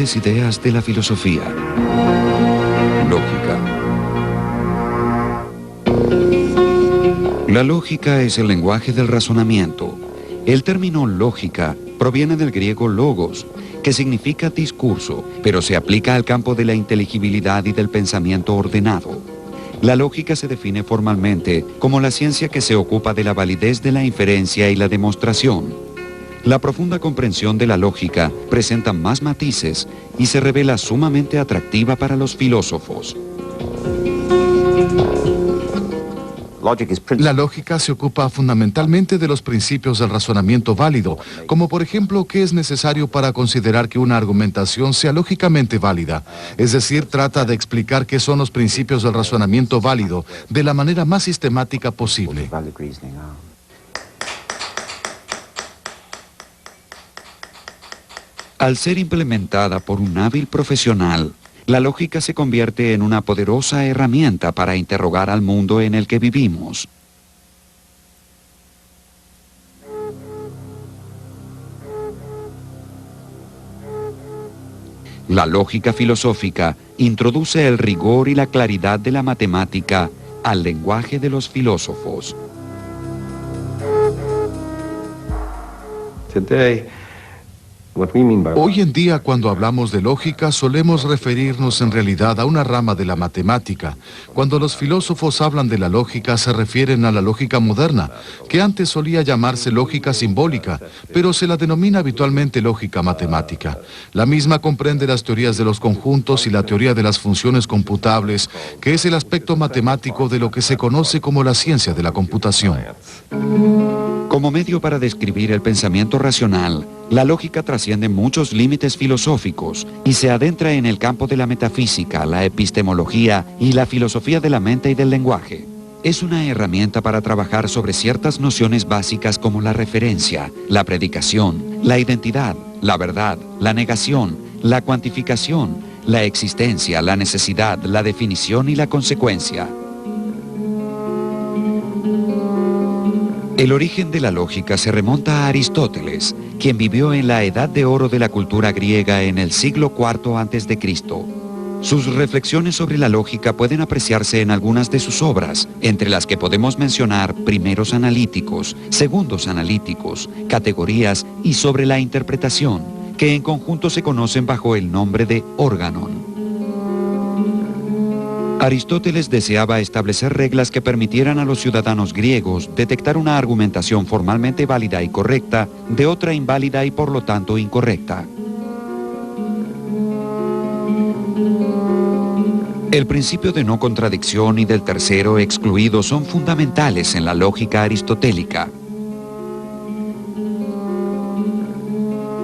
grandes ideas de la filosofía. Lógica. La lógica es el lenguaje del razonamiento. El término lógica proviene del griego logos, que significa discurso, pero se aplica al campo de la inteligibilidad y del pensamiento ordenado. La lógica se define formalmente como la ciencia que se ocupa de la validez de la inferencia y la demostración. La profunda comprensión de la lógica presenta más matices y se revela sumamente atractiva para los filósofos. La lógica se ocupa fundamentalmente de los principios del razonamiento válido, como por ejemplo qué es necesario para considerar que una argumentación sea lógicamente válida. Es decir, trata de explicar qué son los principios del razonamiento válido de la manera más sistemática posible. Al ser implementada por un hábil profesional, la lógica se convierte en una poderosa herramienta para interrogar al mundo en el que vivimos. La lógica filosófica introduce el rigor y la claridad de la matemática al lenguaje de los filósofos. Hoy en día, cuando hablamos de lógica, solemos referirnos en realidad a una rama de la matemática. Cuando los filósofos hablan de la lógica, se refieren a la lógica moderna, que antes solía llamarse lógica simbólica, pero se la denomina habitualmente lógica matemática. La misma comprende las teorías de los conjuntos y la teoría de las funciones computables, que es el aspecto matemático de lo que se conoce como la ciencia de la computación. Como medio para describir el pensamiento racional, la lógica trasciende muchos límites filosóficos y se adentra en el campo de la metafísica, la epistemología y la filosofía de la mente y del lenguaje. Es una herramienta para trabajar sobre ciertas nociones básicas como la referencia, la predicación, la identidad, la verdad, la negación, la cuantificación, la existencia, la necesidad, la definición y la consecuencia. El origen de la lógica se remonta a Aristóteles, quien vivió en la edad de oro de la cultura griega en el siglo IV a.C. Sus reflexiones sobre la lógica pueden apreciarse en algunas de sus obras, entre las que podemos mencionar primeros analíticos, segundos analíticos, categorías y sobre la interpretación, que en conjunto se conocen bajo el nombre de órganon. Aristóteles deseaba establecer reglas que permitieran a los ciudadanos griegos detectar una argumentación formalmente válida y correcta de otra inválida y por lo tanto incorrecta. El principio de no contradicción y del tercero excluido son fundamentales en la lógica aristotélica.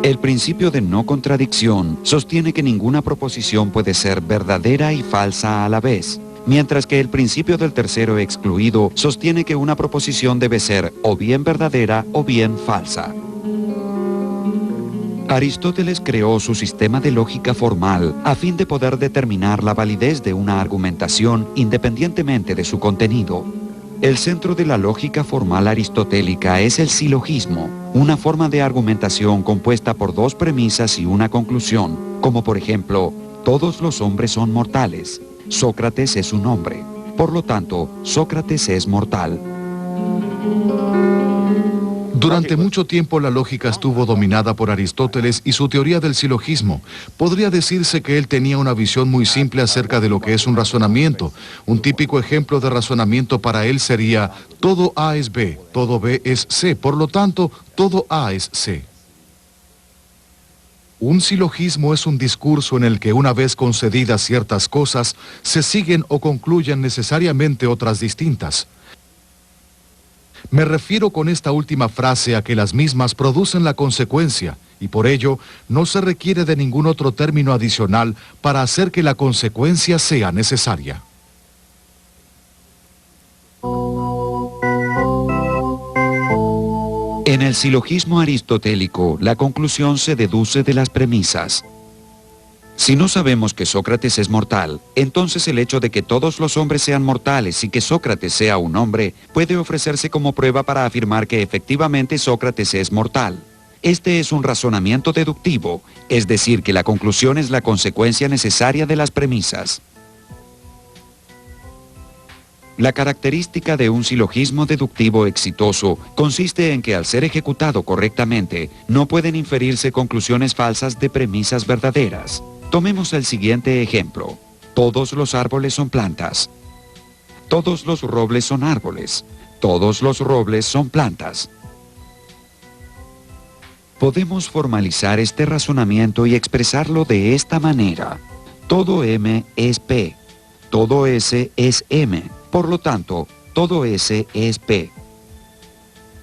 El principio de no contradicción sostiene que ninguna proposición puede ser verdadera y falsa a la vez, mientras que el principio del tercero excluido sostiene que una proposición debe ser o bien verdadera o bien falsa. Aristóteles creó su sistema de lógica formal a fin de poder determinar la validez de una argumentación independientemente de su contenido. El centro de la lógica formal aristotélica es el silogismo, una forma de argumentación compuesta por dos premisas y una conclusión, como por ejemplo, todos los hombres son mortales. Sócrates es un hombre, por lo tanto, Sócrates es mortal. Durante mucho tiempo la lógica estuvo dominada por Aristóteles y su teoría del silogismo. Podría decirse que él tenía una visión muy simple acerca de lo que es un razonamiento. Un típico ejemplo de razonamiento para él sería: todo A es B, todo B es C, por lo tanto, todo A es C. Un silogismo es un discurso en el que, una vez concedidas ciertas cosas, se siguen o concluyen necesariamente otras distintas. Me refiero con esta última frase a que las mismas producen la consecuencia, y por ello no se requiere de ningún otro término adicional para hacer que la consecuencia sea necesaria. En el silogismo aristotélico, la conclusión se deduce de las premisas. Si no sabemos que Sócrates es mortal, entonces el hecho de que todos los hombres sean mortales y que Sócrates sea un hombre puede ofrecerse como prueba para afirmar que efectivamente Sócrates es mortal. Este es un razonamiento deductivo, es decir, que la conclusión es la consecuencia necesaria de las premisas. La característica de un silogismo deductivo exitoso consiste en que al ser ejecutado correctamente, no pueden inferirse conclusiones falsas de premisas verdaderas. Tomemos el siguiente ejemplo. Todos los árboles son plantas. Todos los robles son árboles. Todos los robles son plantas. Podemos formalizar este razonamiento y expresarlo de esta manera. Todo M es P. Todo S es M. Por lo tanto, todo S es P.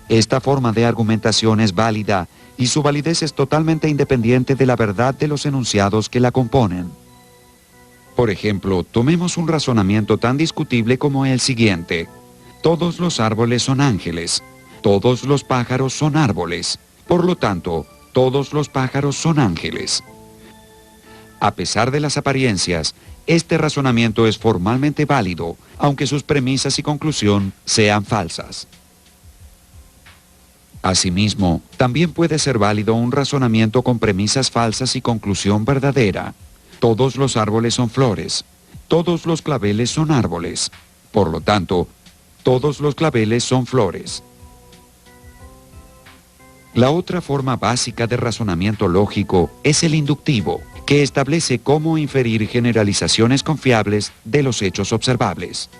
Esta forma de argumentación es válida y su validez es totalmente independiente de la verdad de los enunciados que la componen. Por ejemplo, tomemos un razonamiento tan discutible como el siguiente. Todos los árboles son ángeles. Todos los pájaros son árboles. Por lo tanto, todos los pájaros son ángeles. A pesar de las apariencias, este razonamiento es formalmente válido, aunque sus premisas y conclusión sean falsas. Asimismo, también puede ser válido un razonamiento con premisas falsas y conclusión verdadera. Todos los árboles son flores. Todos los claveles son árboles. Por lo tanto, todos los claveles son flores. La otra forma básica de razonamiento lógico es el inductivo, que establece cómo inferir generalizaciones confiables de los hechos observables.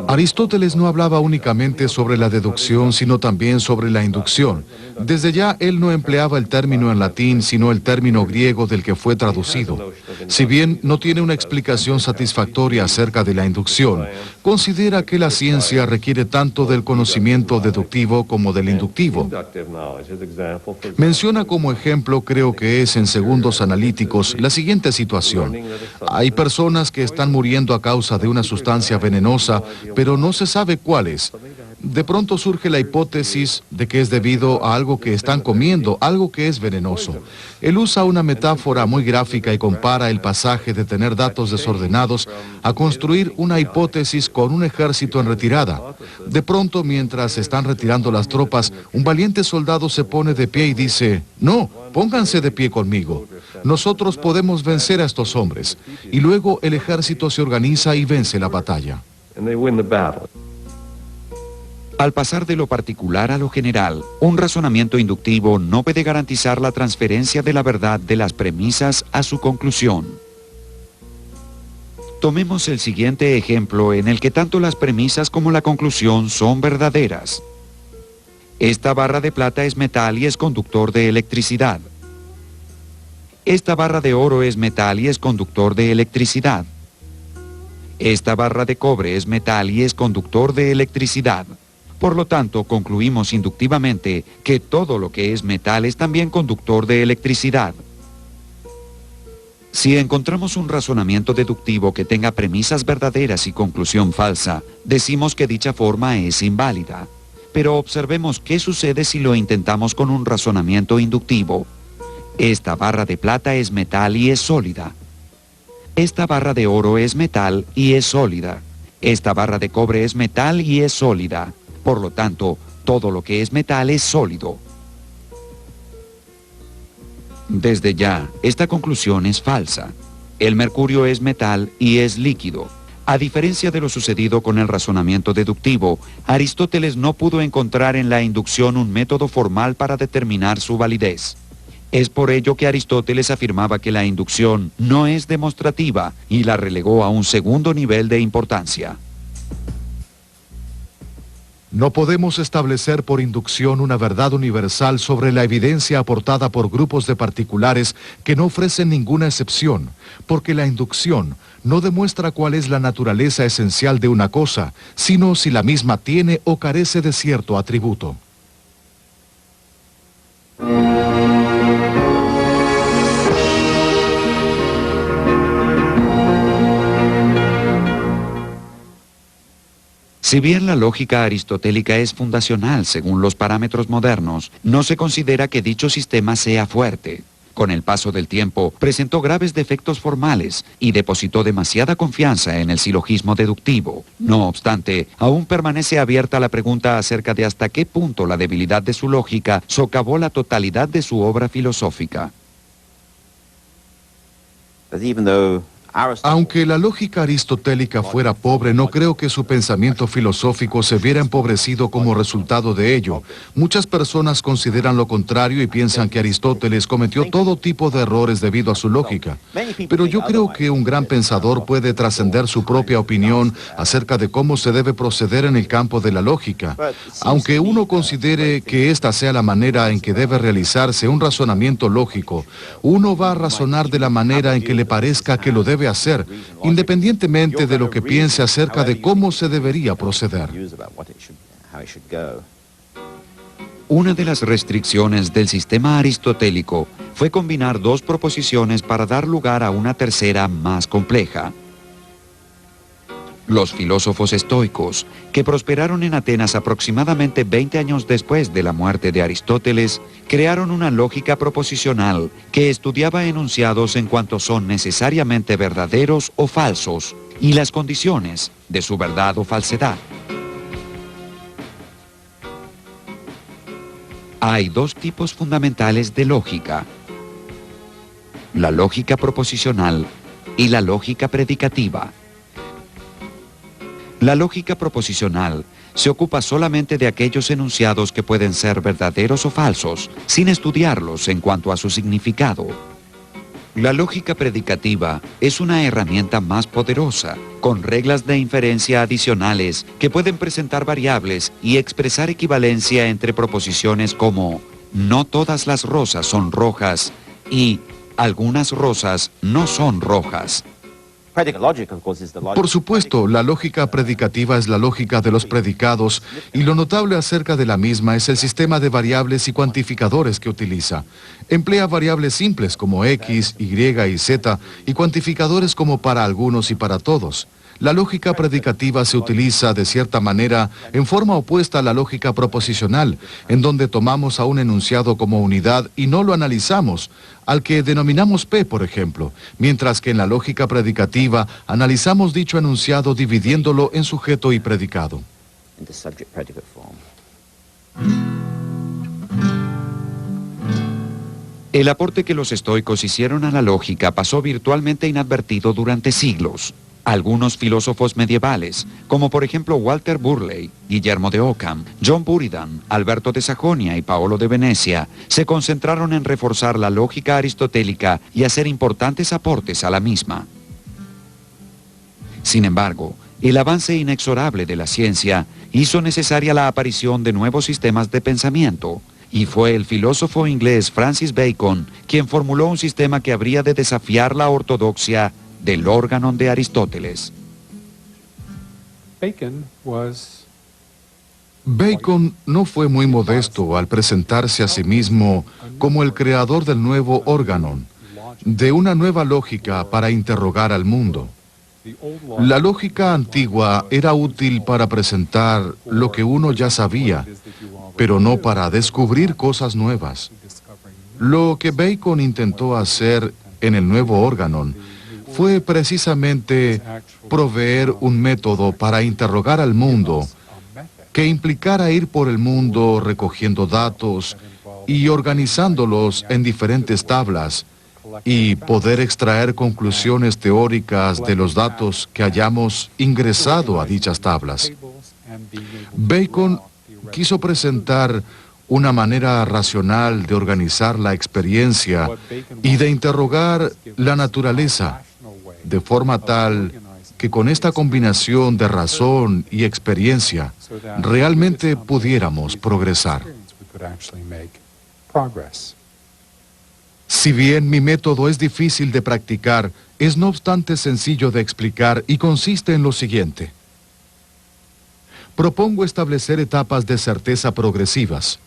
Aristóteles no hablaba únicamente sobre la deducción, sino también sobre la inducción. Desde ya, él no empleaba el término en latín, sino el término griego del que fue traducido. Si bien no tiene una explicación satisfactoria acerca de la inducción, considera que la ciencia requiere tanto del conocimiento deductivo como del inductivo. Menciona como ejemplo, creo que es en Segundos Analíticos, la siguiente situación. Hay personas que están muriendo a causa de una sustancia venenosa, pero no se sabe cuál es. De pronto surge la hipótesis de que es debido a algo que están comiendo, algo que es venenoso. Él usa una metáfora muy gráfica y compara el pasaje de tener datos desordenados a construir una hipótesis con un ejército en retirada. De pronto, mientras están retirando las tropas, un valiente soldado se pone de pie y dice, «No, pónganse de pie conmigo. Nosotros podemos vencer a estos hombres». Y luego el ejército se organiza y vence la batalla. Al pasar de lo particular a lo general, un razonamiento inductivo no puede garantizar la transferencia de la verdad de las premisas a su conclusión. Tomemos el siguiente ejemplo en el que tanto las premisas como la conclusión son verdaderas. Esta barra de plata es metal y es conductor de electricidad. Esta barra de oro es metal y es conductor de electricidad. Esta barra de cobre es metal y es conductor de electricidad. Por lo tanto, concluimos inductivamente que todo lo que es metal es también conductor de electricidad. Si encontramos un razonamiento deductivo que tenga premisas verdaderas y conclusión falsa, decimos que dicha forma es inválida. Pero observemos qué sucede si lo intentamos con un razonamiento inductivo. Esta barra de plata es metal y es sólida. Esta barra de oro es metal y es sólida. Esta barra de cobre es metal y es sólida. Por lo tanto, todo lo que es metal es sólido. Desde ya, esta conclusión es falsa. El mercurio es metal y es líquido. A diferencia de lo sucedido con el razonamiento deductivo, Aristóteles no pudo encontrar en la inducción un método formal para determinar su validez. Es por ello que Aristóteles afirmaba que la inducción no es demostrativa y la relegó a un segundo nivel de importancia. No podemos establecer por inducción una verdad universal sobre la evidencia aportada por grupos de particulares que no ofrecen ninguna excepción, porque la inducción no demuestra cuál es la naturaleza esencial de una cosa, sino si la misma tiene o carece de cierto atributo. Si bien la lógica aristotélica es fundacional según los parámetros modernos, no se considera que dicho sistema sea fuerte. Con el paso del tiempo, presentó graves defectos formales y depositó demasiada confianza en el silogismo deductivo. No obstante, aún permanece abierta la pregunta acerca de hasta qué punto la debilidad de su lógica socavó la totalidad de su obra filosófica. Aunque la lógica aristotélica fuera pobre, no creo que su pensamiento filosófico se viera empobrecido como resultado de ello. Muchas personas consideran lo contrario y piensan que Aristóteles cometió todo tipo de errores debido a su lógica. Pero yo creo que un gran pensador puede trascender su propia opinión acerca de cómo se debe proceder en el campo de la lógica. Aunque uno considere que esta sea la manera en que debe realizarse un razonamiento lógico, uno va a razonar de la manera en que le parezca que lo debe hacer, independientemente de lo que piense acerca de cómo se debería proceder. Una de las restricciones del sistema aristotélico fue combinar dos proposiciones para dar lugar a una tercera más compleja. Los filósofos estoicos, que prosperaron en Atenas aproximadamente 20 años después de la muerte de Aristóteles, crearon una lógica proposicional que estudiaba enunciados en cuanto son necesariamente verdaderos o falsos y las condiciones de su verdad o falsedad. Hay dos tipos fundamentales de lógica: la lógica proposicional y la lógica predicativa. La lógica proposicional se ocupa solamente de aquellos enunciados que pueden ser verdaderos o falsos, sin estudiarlos en cuanto a su significado. La lógica predicativa es una herramienta más poderosa, con reglas de inferencia adicionales que pueden presentar variables y expresar equivalencia entre proposiciones como no todas las rosas son rojas y algunas rosas no son rojas. Por supuesto, la lógica predicativa es la lógica de los predicados, y lo notable acerca de la misma es el sistema de variables y cuantificadores que utiliza. Emplea variables simples como X, Y y Z, y cuantificadores como para algunos y para todos. La lógica predicativa se utiliza, de cierta manera, en forma opuesta a la lógica proposicional, en donde tomamos a un enunciado como unidad y no lo analizamos, al que denominamos P, por ejemplo, mientras que en la lógica predicativa analizamos dicho enunciado dividiéndolo en sujeto y predicado. El aporte que los estoicos hicieron a la lógica pasó virtualmente inadvertido durante siglos. Algunos filósofos medievales, como por ejemplo Walter Burley, Guillermo de Ockham, John Buridan, Alberto de Sajonia y Paolo de Venecia, se concentraron en reforzar la lógica aristotélica y hacer importantes aportes a la misma. Sin embargo, el avance inexorable de la ciencia hizo necesaria la aparición de nuevos sistemas de pensamiento, y fue el filósofo inglés Francis Bacon quien formuló un sistema que habría de desafiar la ortodoxia del órganon de Aristóteles. Bacon no fue muy modesto al presentarse a sí mismo como el creador del nuevo órganon, de una nueva lógica para interrogar al mundo. La lógica antigua era útil para presentar lo que uno ya sabía, pero no para descubrir cosas nuevas. Lo que Bacon intentó hacer en el nuevo órganon fue precisamente proveer un método para interrogar al mundo que implicara ir por el mundo recogiendo datos y organizándolos en diferentes tablas y poder extraer conclusiones teóricas de los datos que hayamos ingresado a dichas tablas. Bacon quiso presentar una manera racional de organizar la experiencia y de interrogar la naturaleza, de forma tal que con esta combinación de razón y experiencia realmente pudiéramos progresar. Si bien mi método es difícil de practicar, es no obstante sencillo de explicar y consiste en lo siguiente. Propongo establecer etapas de certeza progresivas.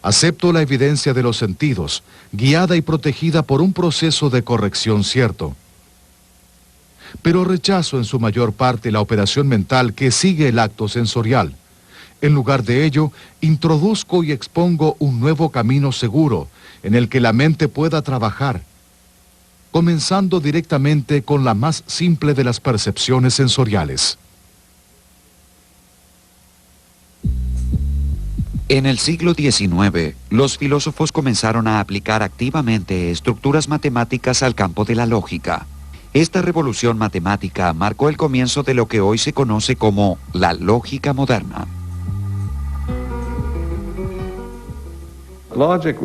Acepto la evidencia de los sentidos, guiada y protegida por un proceso de corrección cierto. Pero rechazo en su mayor parte la operación mental que sigue el acto sensorial. En lugar de ello, introduzco y expongo un nuevo camino seguro, en el que la mente pueda trabajar, comenzando directamente con la más simple de las percepciones sensoriales. En el siglo XIX, los filósofos comenzaron a aplicar activamente estructuras matemáticas al campo de la lógica. Esta revolución matemática marcó el comienzo de lo que hoy se conoce como la lógica moderna.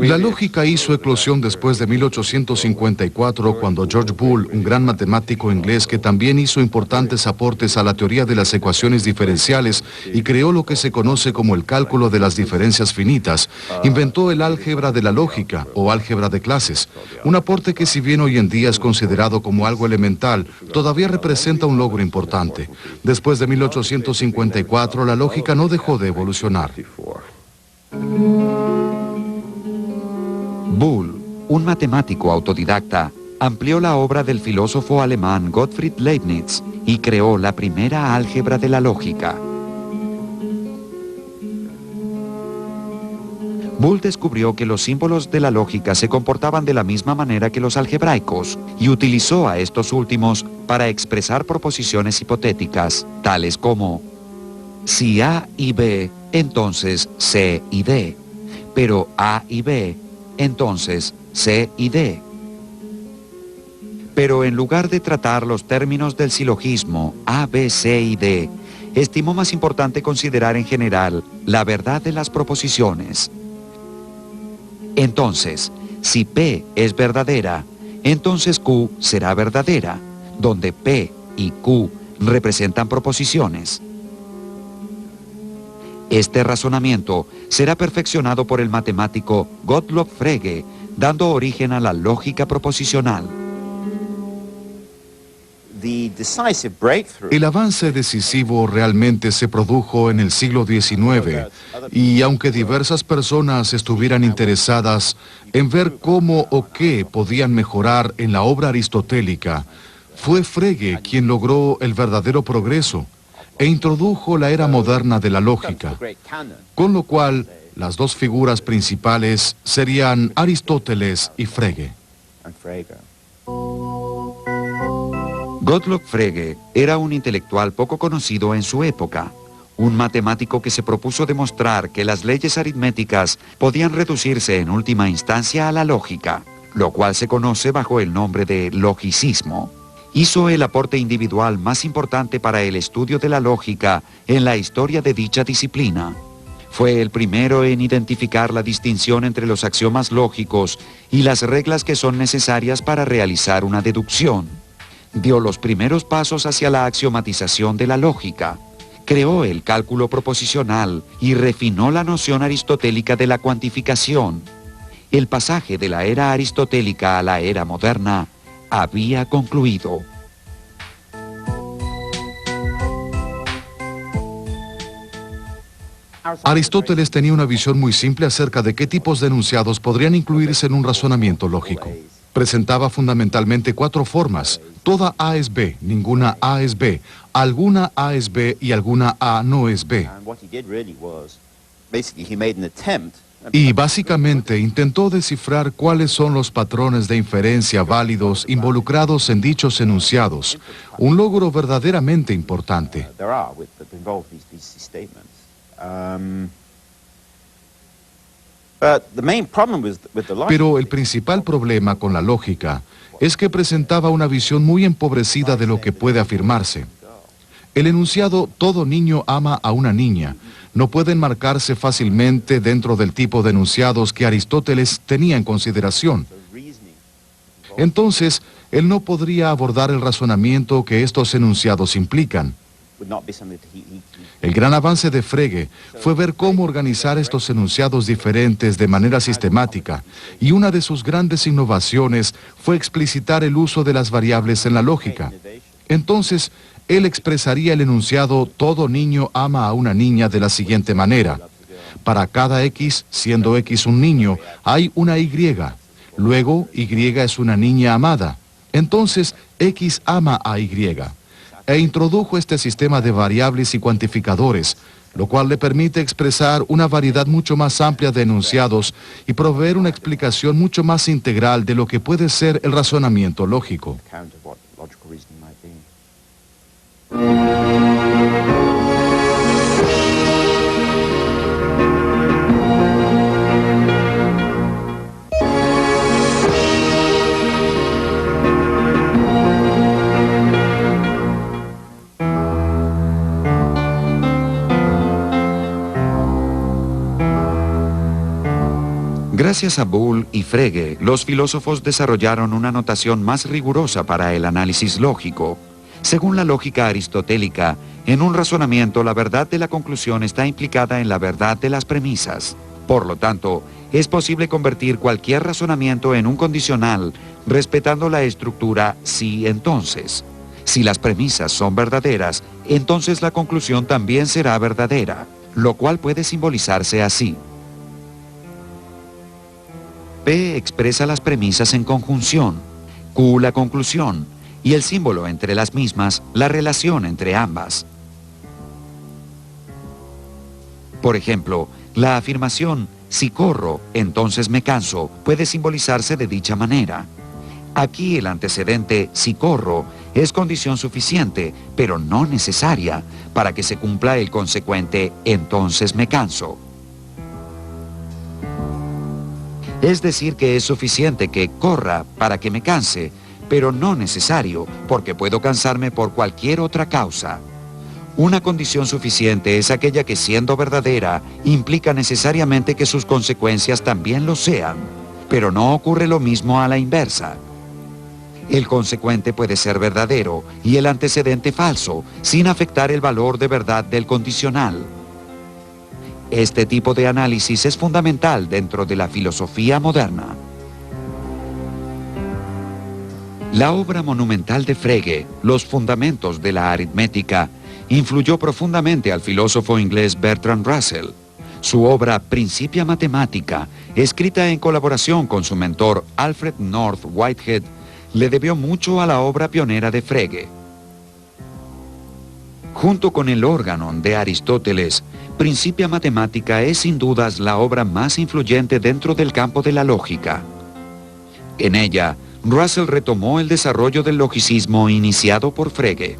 La lógica hizo eclosión después de 1854, cuando George Boole, un gran matemático inglés que también hizo importantes aportes a la teoría de las ecuaciones diferenciales y creó lo que se conoce como el cálculo de las diferencias finitas, inventó el álgebra de la lógica o álgebra de clases, un aporte que, si bien hoy en día es considerado como algo elemental, todavía representa un logro importante. Después de 1854, la lógica no dejó de evolucionar. Boole, un matemático autodidacta, amplió la obra del filósofo alemán Gottfried Leibniz y creó la primera álgebra de la lógica. Boole descubrió que los símbolos de la lógica se comportaban de la misma manera que los algebraicos y utilizó a estos últimos para expresar proposiciones hipotéticas, tales como: si A y B, entonces C y D, pero A y B, entonces C y D. Pero en lugar de tratar los términos del silogismo A, B, C y D, estimó más importante considerar en general la verdad de las proposiciones. Entonces, si P es verdadera, entonces Q será verdadera, donde P y Q representan proposiciones. Este razonamiento será perfeccionado por el matemático Gottlob Frege, dando origen a la lógica proposicional. El avance decisivo realmente se produjo en el siglo XIX, y aunque diversas personas estuvieran interesadas en ver cómo o qué podían mejorar en la obra aristotélica, fue Frege quien logró el verdadero progreso e introdujo la era moderna de la lógica, con lo cual las dos figuras principales serían Aristóteles y Frege. Gottlob Frege era un intelectual poco conocido en su época, un matemático que se propuso demostrar que las leyes aritméticas podían reducirse en última instancia a la lógica, lo cual se conoce bajo el nombre de logicismo. Hizo el aporte individual más importante para el estudio de la lógica en la historia de dicha disciplina. Fue el primero en identificar la distinción entre los axiomas lógicos y las reglas que son necesarias para realizar una deducción. Dio los primeros pasos hacia la axiomatización de la lógica. Creó el cálculo proposicional y refinó la noción aristotélica de la cuantificación. El pasaje de la era aristotélica a la era moderna había concluido. Aristóteles tenía una visión muy simple acerca de qué tipos de enunciados podrían incluirse en un razonamiento lógico. Presentaba fundamentalmente 4 formas. Toda A es B, ninguna A es B, alguna A es B y alguna A no es B. Y básicamente intentó descifrar cuáles son los patrones de inferencia válidos involucrados en dichos enunciados, un logro verdaderamente importante. Pero el principal problema con la lógica es que presentaba una visión muy empobrecida de lo que puede afirmarse. El enunciado "todo niño ama a una niña" no puede enmarcarse fácilmente dentro del tipo de enunciados que Aristóteles tenía en consideración. Entonces, él no podría abordar el razonamiento que estos enunciados implican. El gran avance de Frege fue ver cómo organizar estos enunciados diferentes de manera sistemática, y una de sus grandes innovaciones fue explicitar el uso de las variables en la lógica. Entonces, él expresaría el enunciado "todo niño ama a una niña" de la siguiente manera: para cada X, siendo X un niño, hay una Y. Luego, Y es una niña amada. Entonces, X ama a Y. E introdujo este sistema de variables y cuantificadores, lo cual le permite expresar una variedad mucho más amplia de enunciados y proveer una explicación mucho más integral de lo que puede ser el razonamiento lógico. Gracias a Boole y Frege, los filósofos desarrollaron una notación más rigurosa para el análisis lógico. Según la lógica aristotélica, en un razonamiento la verdad de la conclusión está implicada en la verdad de las premisas. Por lo tanto, es posible convertir cualquier razonamiento en un condicional respetando la estructura si-entonces. Si las premisas son verdaderas, entonces la conclusión también será verdadera, lo cual puede simbolizarse así. P expresa las premisas en conjunción, Q la conclusión, y el símbolo entre las mismas, la relación entre ambas. Por ejemplo, la afirmación, si corro, entonces me canso, puede simbolizarse de dicha manera. Aquí el antecedente, si corro, es condición suficiente, pero no necesaria, para que se cumpla el consecuente, entonces me canso. Es decir, que es suficiente que corra para que me canse, pero no necesario, porque puedo cansarme por cualquier otra causa. Una condición suficiente es aquella que, siendo verdadera, implica necesariamente que sus consecuencias también lo sean, pero no ocurre lo mismo a la inversa. El consecuente puede ser verdadero y el antecedente falso, sin afectar el valor de verdad del condicional. Este tipo de análisis es fundamental dentro de la filosofía moderna. La obra monumental de Frege, Los fundamentos de la aritmética, influyó profundamente al filósofo inglés Bertrand Russell. Su obra Principia Mathematica, escrita en colaboración con su mentor Alfred North Whitehead, le debió mucho a la obra pionera de Frege. Junto con el Organon de Aristóteles, Principia Mathematica es sin dudas la obra más influyente dentro del campo de la lógica. En ella, Russell retomó el desarrollo del logicismo iniciado por Frege.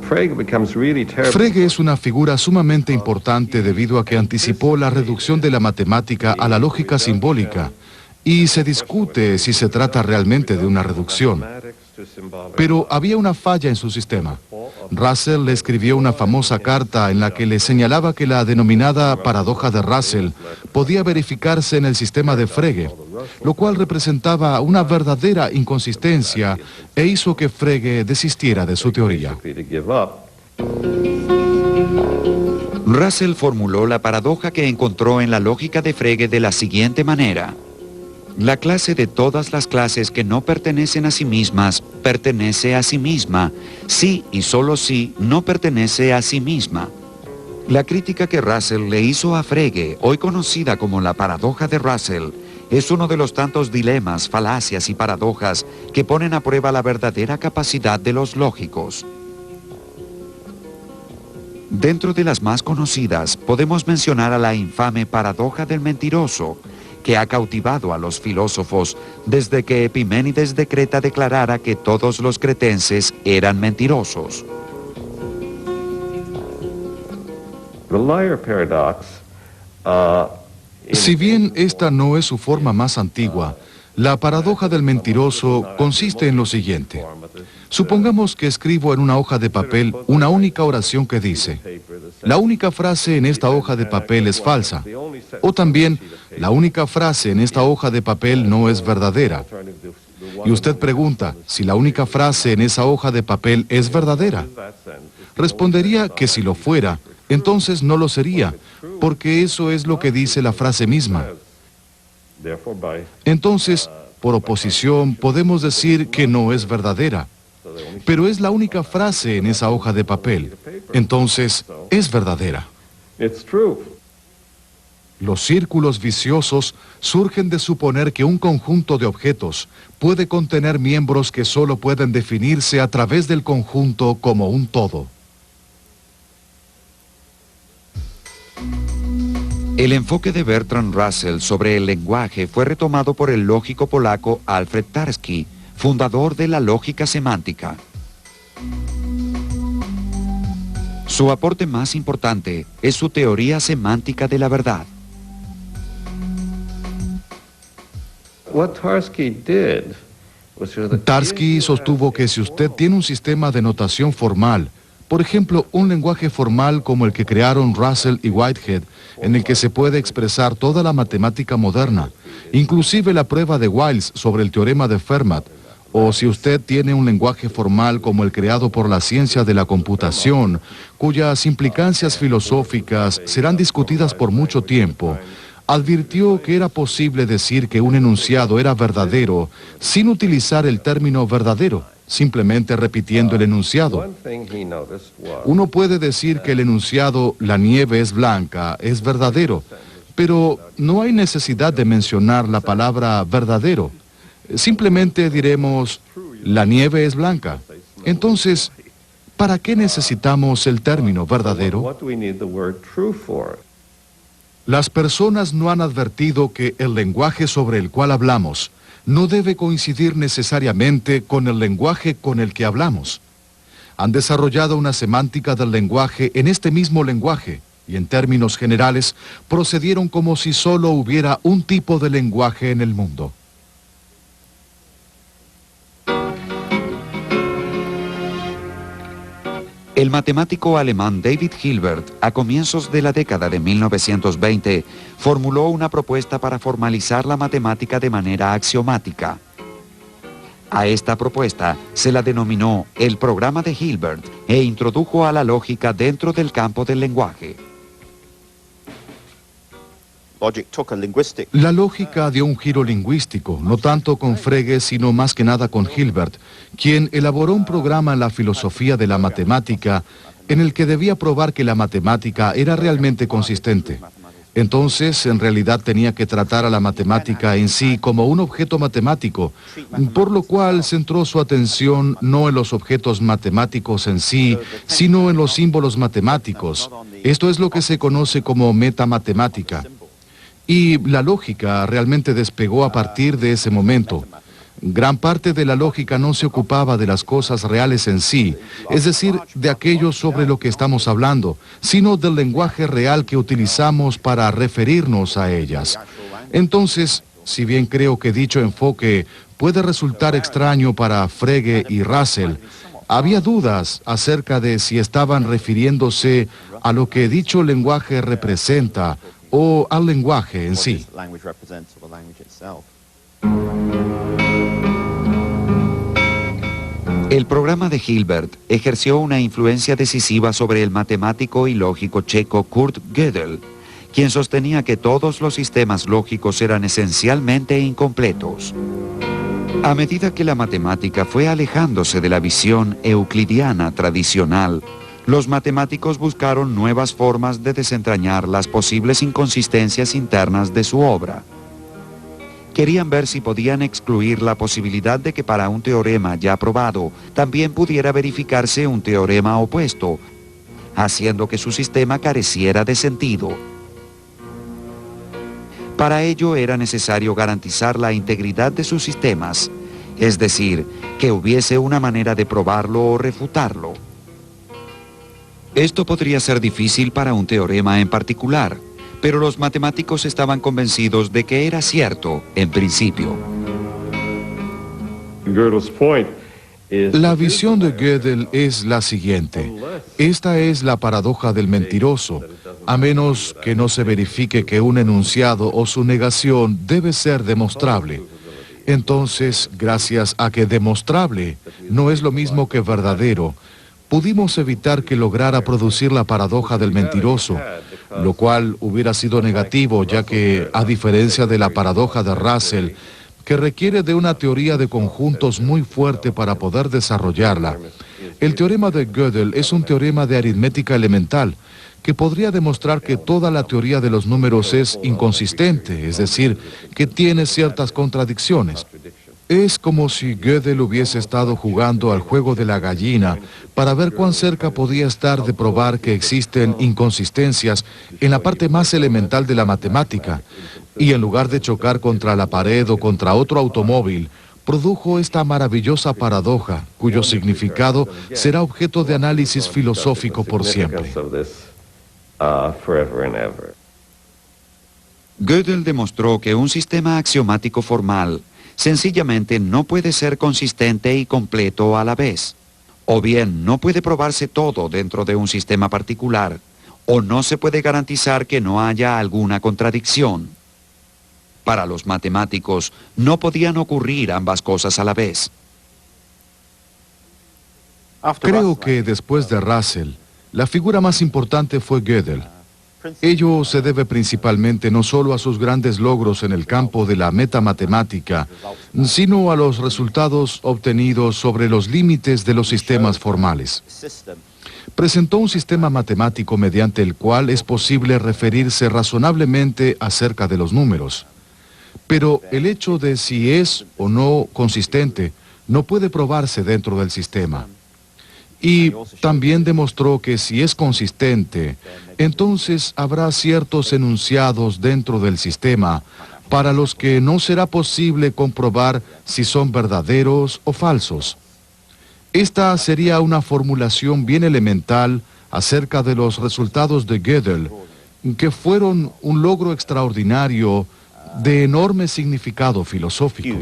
Frege es una figura sumamente importante debido a que anticipó la reducción de la matemática a la lógica simbólica, y se discute si se trata realmente de una reducción. Pero había una falla en su sistema. Russell le escribió una famosa carta en la que le señalaba que la denominada paradoja de Russell podía verificarse en el sistema de Frege, lo cual representaba una verdadera inconsistencia e hizo que Frege desistiera de su teoría. Russell formuló la paradoja que encontró en la lógica de Frege de la siguiente manera. La clase de todas las clases que no pertenecen a sí mismas, pertenece a sí misma, si y solo si no pertenece a sí misma. La crítica que Russell le hizo a Frege, hoy conocida como la paradoja de Russell, es uno de los tantos dilemas, falacias y paradojas que ponen a prueba la verdadera capacidad de los lógicos. Dentro de las más conocidas, podemos mencionar a la infame paradoja del mentiroso, que ha cautivado a los filósofos desde que Epiménides de Creta declarara que todos los cretenses eran mentirosos. Si bien esta no es su forma más antigua, la paradoja del mentiroso consiste en lo siguiente. Supongamos que escribo en una hoja de papel una única oración que dice: la única frase en esta hoja de papel es falsa. O también, la única frase en esta hoja de papel no es verdadera. Y usted pregunta si la única frase en esa hoja de papel es verdadera. Respondería que si lo fuera, entonces no lo sería, porque eso es lo que dice la frase misma. Entonces, por oposición, podemos decir que no es verdadera. Pero es la única frase en esa hoja de papel. Entonces, es verdadera. Los círculos viciosos surgen de suponer que un conjunto de objetos puede contener miembros que solo pueden definirse a través del conjunto como un todo. El enfoque de Bertrand Russell sobre el lenguaje fue retomado por el lógico polaco Alfred Tarski, fundador de la lógica semántica. Su aporte más importante es su teoría semántica de la verdad. Tarski sostuvo que si usted tiene un sistema de notación formal, por ejemplo, un lenguaje formal como el que crearon Russell y Whitehead, en el que se puede expresar toda la matemática moderna, inclusive la prueba de Wiles sobre el teorema de Fermat, o si usted tiene un lenguaje formal como el creado por la ciencia de la computación, cuyas implicancias filosóficas serán discutidas por mucho tiempo, advirtió que era posible decir que un enunciado era verdadero sin utilizar el término verdadero, simplemente repitiendo el enunciado. Uno puede decir que el enunciado "la nieve es blanca" es verdadero, pero no hay necesidad de mencionar la palabra verdadero. Simplemente diremos "la nieve es blanca". Entonces, ¿para qué necesitamos el término verdadero? Las personas no han advertido que el lenguaje sobre el cual hablamos no debe coincidir necesariamente con el lenguaje con el que hablamos. Han desarrollado una semántica del lenguaje en este mismo lenguaje y en términos generales procedieron como si solo hubiera un tipo de lenguaje en el mundo. El matemático alemán David Hilbert, a comienzos de la década de 1920, formuló una propuesta para formalizar la matemática de manera axiomática. A esta propuesta se la denominó el programa de Hilbert e introdujo a la lógica dentro del campo del lenguaje. La lógica dio un giro lingüístico, no tanto con Frege, sino más que nada con Hilbert, quien elaboró un programa en la filosofía de la matemática en el que debía probar que la matemática era realmente consistente. Entonces, en realidad tenía que tratar a la matemática en sí como un objeto matemático, por lo cual centró su atención no en los objetos matemáticos en sí, sino en los símbolos matemáticos. Esto es lo que se conoce como metamatemática. Y la lógica realmente despegó a partir de ese momento. Gran parte de la lógica no se ocupaba de las cosas reales en sí, es decir, de aquello sobre lo que estamos hablando, sino del lenguaje real que utilizamos para referirnos a ellas. Entonces, si bien creo que dicho enfoque puede resultar extraño para Frege y Russell, había dudas acerca de si estaban refiriéndose a lo que dicho lenguaje representa o al lenguaje en sí. El programa de Hilbert ejerció una influencia decisiva sobre el matemático y lógico checo Kurt Gödel, quien sostenía que todos los sistemas lógicos eran esencialmente incompletos. A medida que la matemática fue alejándose de la visión euclidiana tradicional, los matemáticos buscaron nuevas formas de desentrañar las posibles inconsistencias internas de su obra. Querían ver si podían excluir la posibilidad de que para un teorema ya probado también pudiera verificarse un teorema opuesto, haciendo que su sistema careciera de sentido. Para ello era necesario garantizar la integridad de sus sistemas, es decir, que hubiese una manera de probarlo o refutarlo. Esto podría ser difícil para un teorema en particular, pero los matemáticos estaban convencidos de que era cierto en principio. La visión de Gödel es la siguiente. Esta es la paradoja del mentiroso, a menos que no se verifique que un enunciado o su negación debe ser demostrable. Entonces, gracias a que demostrable no es lo mismo que verdadero, pudimos evitar que lograra producir la paradoja del mentiroso, lo cual hubiera sido negativo, ya que, a diferencia de la paradoja de Russell, que requiere de una teoría de conjuntos muy fuerte para poder desarrollarla, el teorema de Gödel es un teorema de aritmética elemental, que podría demostrar que toda la teoría de los números es inconsistente, es decir, que tiene ciertas contradicciones. Es como si Gödel hubiese estado jugando al juego de la gallina para ver cuán cerca podía estar de probar que existen inconsistencias en la parte más elemental de la matemática, y en lugar de chocar contra la pared o contra otro automóvil, produjo esta maravillosa paradoja, cuyo significado será objeto de análisis filosófico por siempre. Gödel demostró que un sistema axiomático formal sencillamente no puede ser consistente y completo a la vez. O bien no puede probarse todo dentro de un sistema particular, o no se puede garantizar que no haya alguna contradicción. Para los matemáticos no podían ocurrir ambas cosas a la vez. Creo que después de Russell, la figura más importante fue Gödel. Ello se debe principalmente no solo a sus grandes logros en el campo de la metamatemática, sino a los resultados obtenidos sobre los límites de los sistemas formales. Presentó un sistema matemático mediante el cual es posible referirse razonablemente acerca de los números. Pero el hecho de si es o no consistente no puede probarse dentro del sistema. Y también demostró que si es consistente, entonces habrá ciertos enunciados dentro del sistema para los que no será posible comprobar si son verdaderos o falsos. Esta sería una formulación bien elemental acerca de los resultados de Gödel, que fueron un logro extraordinario de enorme significado filosófico.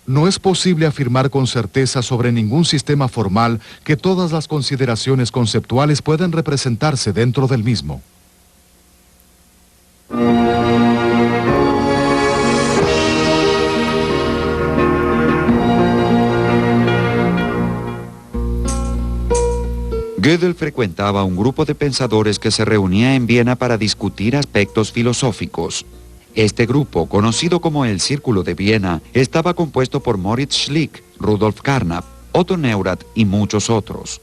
No es posible afirmar con certeza sobre ningún sistema formal que todas las consideraciones conceptuales pueden representarse dentro del mismo. Gödel frecuentaba un grupo de pensadores que se reunía en Viena para discutir aspectos filosóficos. Este grupo, conocido como el Círculo de Viena, estaba compuesto por Moritz Schlick, Rudolf Carnap, Otto Neurath y muchos otros.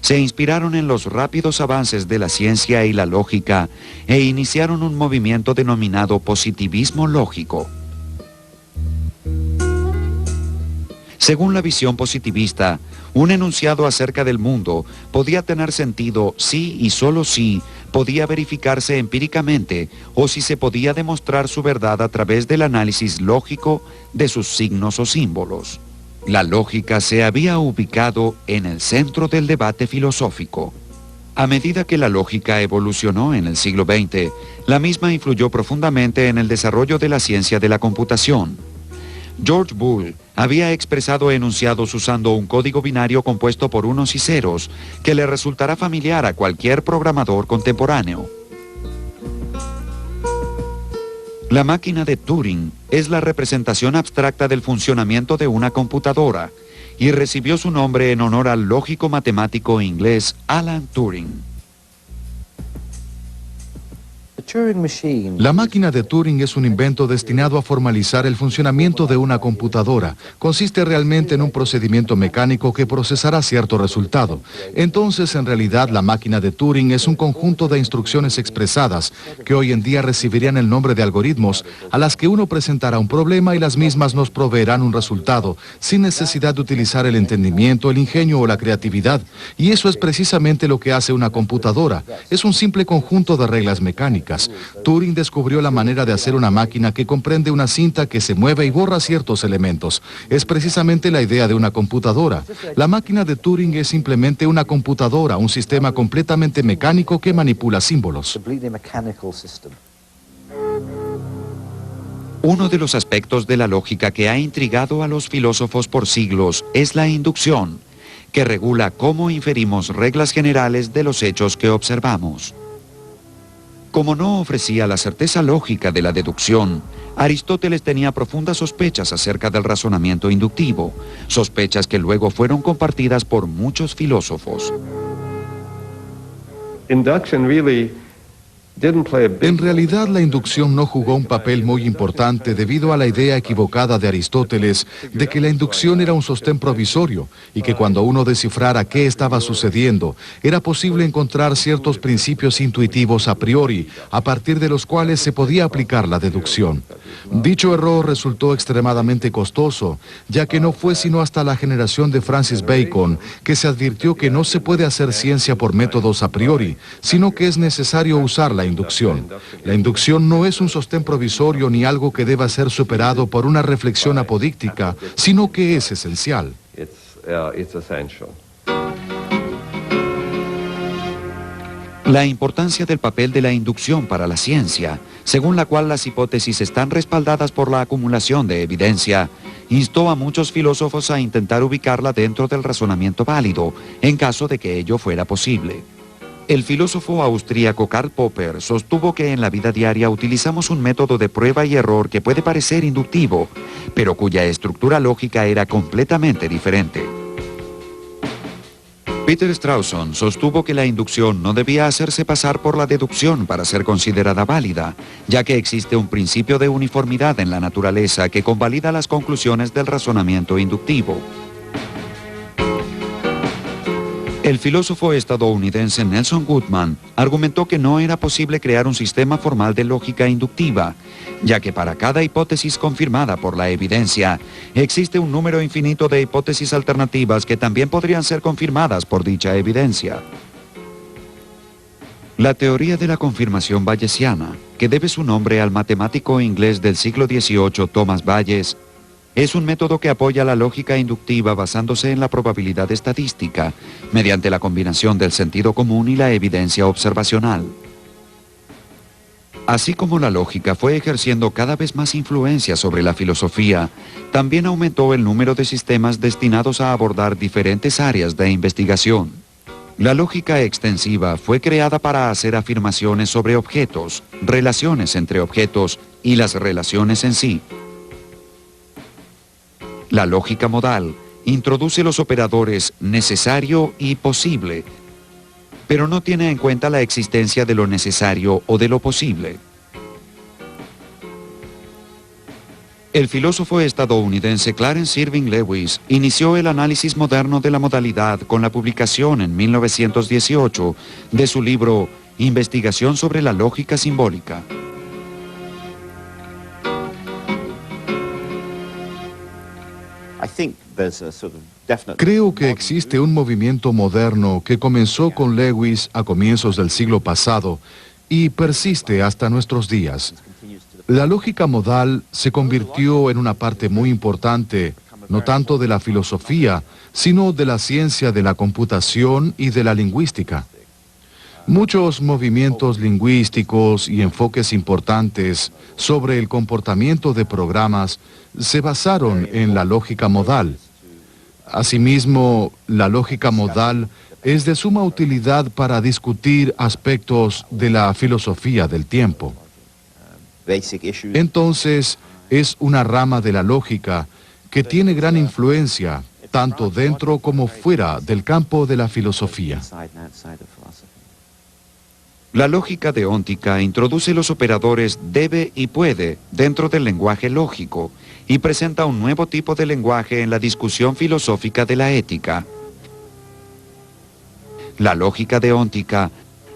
Se inspiraron en los rápidos avances de la ciencia y la lógica e iniciaron un movimiento denominado positivismo lógico. Según la visión positivista, un enunciado acerca del mundo podía tener sentido si y solo si podía verificarse empíricamente o si se podía demostrar su verdad a través del análisis lógico de sus signos o símbolos. La lógica se había ubicado en el centro del debate filosófico. A medida que la lógica evolucionó en el siglo XX, la misma influyó profundamente en el desarrollo de la ciencia de la computación. George Boole había expresado enunciados usando un código binario compuesto por unos y ceros que le resultará familiar a cualquier programador contemporáneo. La máquina de Turing es la representación abstracta del funcionamiento de una computadora y recibió su nombre en honor al lógico matemático inglés Alan Turing. La máquina de Turing es un invento destinado a formalizar el funcionamiento de una computadora. Consiste realmente en un procedimiento mecánico que procesará cierto resultado. Entonces, en realidad, la máquina de Turing es un conjunto de instrucciones expresadas que hoy en día recibirían el nombre de algoritmos, a las que uno presentará un problema y las mismas nos proveerán un resultado, sin necesidad de utilizar el entendimiento, el ingenio o la creatividad. Y eso es precisamente lo que hace una computadora. Es un simple conjunto de reglas mecánicas. Turing descubrió la manera de hacer una máquina que comprende una cinta que se mueve y borra ciertos elementos. Es precisamente la idea de una computadora. La máquina de Turing es simplemente una computadora, un sistema completamente mecánico que manipula símbolos. Uno de los aspectos de la lógica que ha intrigado a los filósofos por siglos es la inducción, que regula cómo inferimos reglas generales de los hechos que observamos. Como no ofrecía la certeza lógica de la deducción, Aristóteles tenía profundas sospechas acerca del razonamiento inductivo, sospechas que luego fueron compartidas por muchos filósofos. En realidad, la inducción no jugó un papel muy importante debido a la idea equivocada de Aristóteles de que la inducción era un sostén provisorio y que cuando uno descifrara qué estaba sucediendo, era posible encontrar ciertos principios intuitivos a priori, a partir de los cuales se podía aplicar la deducción. Dicho error resultó extremadamente costoso, ya que no fue sino hasta la generación de Francis Bacon que se advirtió que no se puede hacer ciencia por métodos a priori, sino que es necesario usar la inducción. La inducción no es un sostén provisorio ni algo que deba ser superado por una reflexión apodíctica, sino que es esencial. La importancia del papel de la inducción para la ciencia, según la cual las hipótesis están respaldadas por la acumulación de evidencia, instó a muchos filósofos a intentar ubicarla dentro del razonamiento válido, en caso de que ello fuera posible. El filósofo austríaco Karl Popper sostuvo que en la vida diaria utilizamos un método de prueba y error que puede parecer inductivo, pero cuya estructura lógica era completamente diferente. Peter Strawson sostuvo que la inducción no debía hacerse pasar por la deducción para ser considerada válida, ya que existe un principio de uniformidad en la naturaleza que convalida las conclusiones del razonamiento inductivo. El filósofo estadounidense Nelson Goodman argumentó que no era posible crear un sistema formal de lógica inductiva, ya que para cada hipótesis confirmada por la evidencia, existe un número infinito de hipótesis alternativas que también podrían ser confirmadas por dicha evidencia. La teoría de la confirmación bayesiana, que debe su nombre al matemático inglés del siglo XVIII Thomas Bayes, es un método que apoya la lógica inductiva basándose en la probabilidad estadística, mediante la combinación del sentido común y la evidencia observacional. Así como la lógica fue ejerciendo cada vez más influencia sobre la filosofía, también aumentó el número de sistemas destinados a abordar diferentes áreas de investigación. La lógica extensiva fue creada para hacer afirmaciones sobre objetos, relaciones entre objetos y las relaciones en sí. La lógica modal introduce los operadores necesario y posible, pero no tiene en cuenta la existencia de lo necesario o de lo posible. El filósofo estadounidense Clarence Irving Lewis inició el análisis moderno de la modalidad con la publicación en 1918 de su libro Investigación sobre la lógica simbólica. Creo que existe un movimiento moderno que comenzó con Lewis a comienzos del siglo pasado y persiste hasta nuestros días. La lógica modal se convirtió en una parte muy importante, no tanto de la filosofía, sino de la ciencia de la computación y de la lingüística. Muchos movimientos lingüísticos y enfoques importantes sobre el comportamiento de programas se basaron en la lógica modal. Asimismo, la lógica modal es de suma utilidad para discutir aspectos de la filosofía del tiempo. Entonces, es una rama de la lógica que tiene gran influencia, tanto dentro como fuera del campo de la filosofía. La lógica deóntica introduce los operadores debe y puede dentro del lenguaje lógico y presenta un nuevo tipo de lenguaje en la discusión filosófica de la ética. La lógica deóntica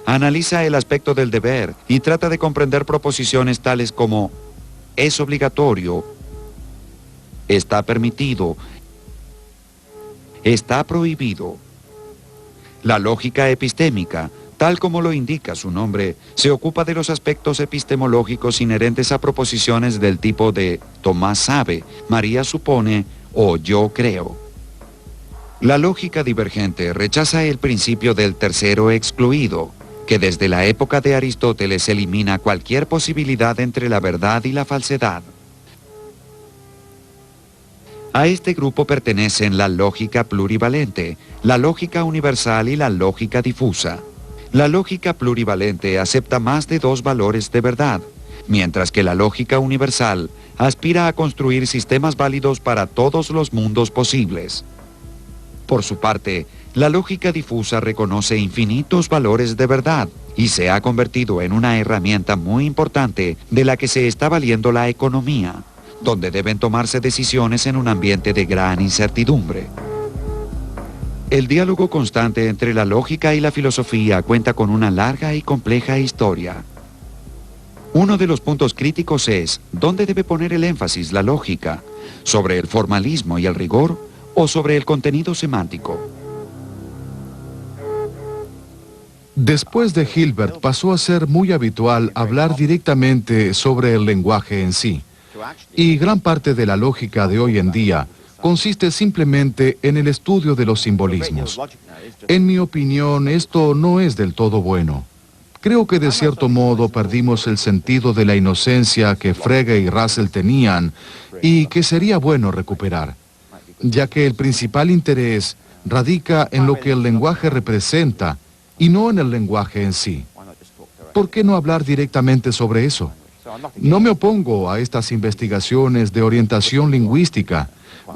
analiza el aspecto del deber y trata de comprender proposiciones tales como es obligatorio, está permitido, está prohibido. La lógica epistémica, tal como lo indica su nombre, se ocupa de los aspectos epistemológicos inherentes a proposiciones del tipo de Tomás sabe, María supone o yo creo. La lógica divergente rechaza el principio del tercero excluido, que desde la época de Aristóteles elimina cualquier posibilidad entre la verdad y la falsedad. A este grupo pertenecen la lógica plurivalente, la lógica universal y la lógica difusa. La lógica plurivalente acepta más de dos valores de verdad, mientras que la lógica universal aspira a construir sistemas válidos para todos los mundos posibles. Por su parte, la lógica difusa reconoce infinitos valores de verdad, y se ha convertido en una herramienta muy importante de la que se está valiendo la economía, donde deben tomarse decisiones en un ambiente de gran incertidumbre. El diálogo constante entre la lógica y la filosofía cuenta con una larga y compleja historia. Uno de los puntos críticos es, ¿dónde debe poner el énfasis la lógica? ¿Sobre el formalismo y el rigor o sobre el contenido semántico? Después de Hilbert pasó a ser muy habitual hablar directamente sobre el lenguaje en sí. Y gran parte de la lógica de hoy en día consiste simplemente en el estudio de los simbolismos. En mi opinión, esto no es del todo bueno. Creo que de cierto modo perdimos el sentido de la inocencia que Frege y Russell tenían y que sería bueno recuperar, ya que el principal interés radica en lo que el lenguaje representa y no en el lenguaje en sí. ¿Por qué no hablar directamente sobre eso? No me opongo a estas investigaciones de orientación lingüística.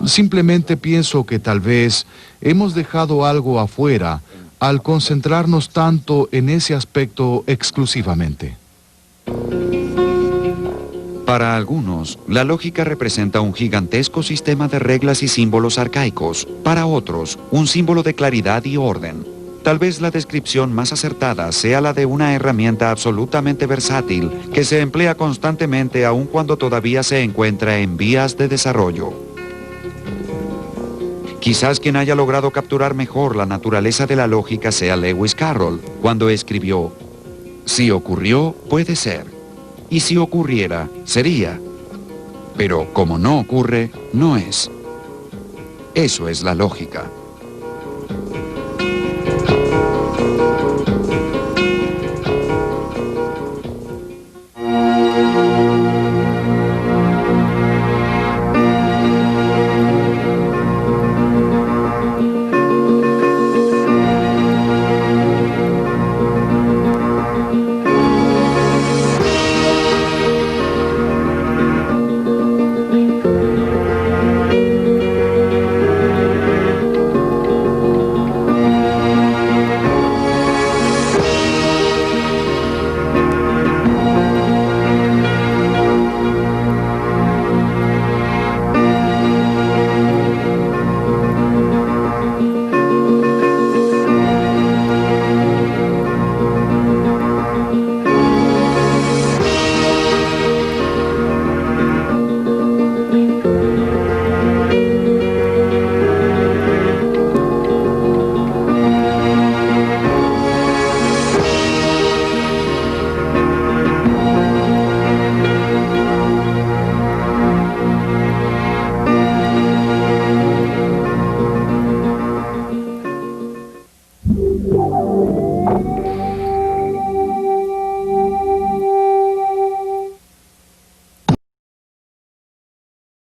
Simplemente pienso que tal vez hemos dejado algo afuera al concentrarnos tanto en ese aspecto exclusivamente. Para algunos, la lógica representa un gigantesco sistema de reglas y símbolos arcaicos. Para otros, un símbolo de claridad y orden. Tal vez la descripción más acertada sea la de una herramienta absolutamente versátil que se emplea constantemente aun cuando todavía se encuentra en vías de desarrollo. Quizás quien haya logrado capturar mejor la naturaleza de la lógica sea Lewis Carroll, cuando escribió: si ocurrió, puede ser, y si ocurriera, sería, pero como no ocurre, no es. Eso es la lógica.